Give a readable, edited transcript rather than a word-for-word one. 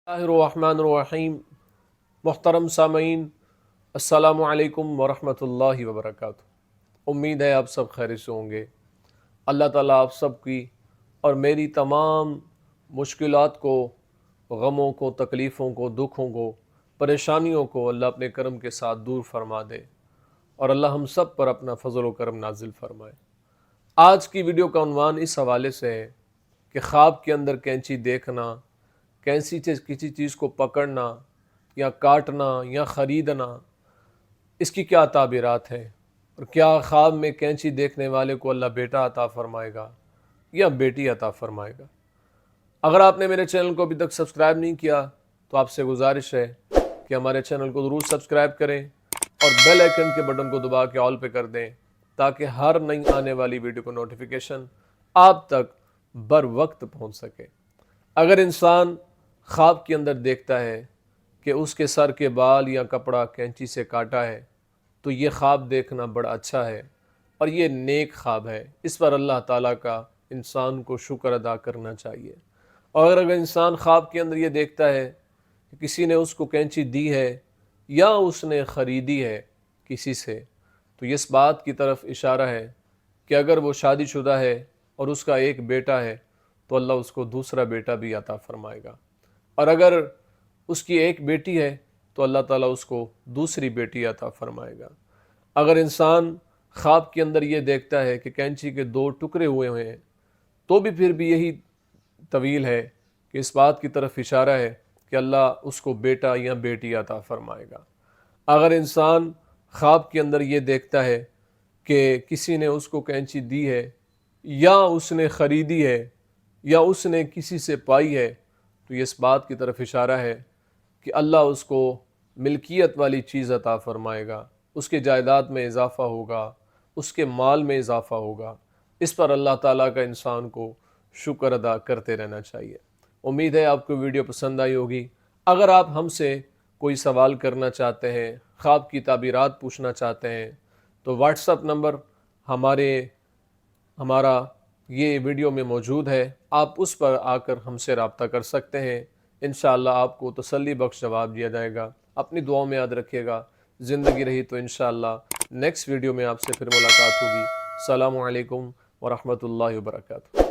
الرحمن محترم سامعین، السلام علیکم ورحمۃ اللہ وبرکاتہ۔ امید ہے آپ سب خیر سے ہوں گے۔ اللہ تعالیٰ آپ سب کی اور میری تمام مشکلات کو، غموں کو، تکلیفوں کو، دکھوں کو، پریشانیوں کو اللہ اپنے کرم کے ساتھ دور فرما دے اور اللہ ہم سب پر اپنا فضل و کرم نازل فرمائے۔ آج کی ویڈیو کا عنوان اس حوالے سے ہے کہ خواب کے اندر کینچی دیکھنا، کسی چیز کو پکڑنا یا کاٹنا یا خریدنا، اس کی کیا تعبیرات ہیں، اور کیا خواب میں کینچی دیکھنے والے کو اللہ بیٹا عطا فرمائے گا یا بیٹی عطا فرمائے گا؟ اگر آپ نے میرے چینل کو ابھی تک سبسکرائب نہیں کیا تو آپ سے گزارش ہے کہ ہمارے چینل کو ضرور سبسکرائب کریں اور بیل آئیکن کے بٹن کو دبا کے آل پہ کر دیں تاکہ ہر نئی آنے والی ویڈیو کو نوٹیفیکیشن آپ تک بر وقت پہنچ سکے۔ اگر انسان خواب کے اندر دیکھتا ہے کہ اس کے سر کے بال یا کپڑا کینچی سے کاٹا ہے تو یہ خواب دیکھنا بڑا اچھا ہے اور یہ نیک خواب ہے۔ اس پر اللہ تعالیٰ کا انسان کو شکر ادا کرنا چاہیے۔ اور اگر انسان خواب کے اندر یہ دیکھتا ہے کہ کسی نے اس کو کینچی دی ہے یا اس نے خریدی ہے کسی سے، تو اس بات کی طرف اشارہ ہے کہ اگر وہ شادی شدہ ہے اور اس کا ایک بیٹا ہے تو اللہ اس کو دوسرا بیٹا بھی عطا فرمائے گا، اور اگر اس کی ایک بیٹی ہے تو اللہ تعالیٰ اس کو دوسری بیٹی عطا فرمائے گا۔ اگر انسان خواب کے اندر یہ دیکھتا ہے کہ کینچی کے دو ٹکڑے ہوئے ہیں تو بھی پھر بھی یہی طویل ہے کہ اس بات کی طرف اشارہ ہے کہ اللہ اس کو بیٹا یا بیٹی عطا فرمائے گا۔ اگر انسان خواب کے اندر یہ دیکھتا ہے کہ کسی نے اس کو کینچی دی ہے یا اس نے خریدی ہے یا اس نے کسی سے پائی ہے تو یہ اس بات کی طرف اشارہ ہے کہ اللہ اس کو ملکیت والی چیز عطا فرمائے گا، اس کے جائیداد میں اضافہ ہوگا، اس کے مال میں اضافہ ہوگا۔ اس پر اللہ تعالیٰ کا انسان کو شکر ادا کرتے رہنا چاہیے۔ امید ہے آپ کو ویڈیو پسند آئی ہوگی۔ اگر آپ ہم سے کوئی سوال کرنا چاہتے ہیں، خواب کی تعبیرات پوچھنا چاہتے ہیں تو واٹس ایپ نمبر ہمارا یہ ویڈیو میں موجود ہے، آپ اس پر آ کر ہم سے رابطہ کر سکتے ہیں۔ انشاءاللہ آپ کو تسلی بخش جواب دیا جائے گا۔ اپنی دعاؤں میں یاد رکھیے گا۔ زندگی رہی تو انشاءاللہ نیکسٹ ویڈیو میں آپ سے پھر ملاقات ہوگی۔ السلام علیکم ورحمۃ اللہ وبرکاتہ۔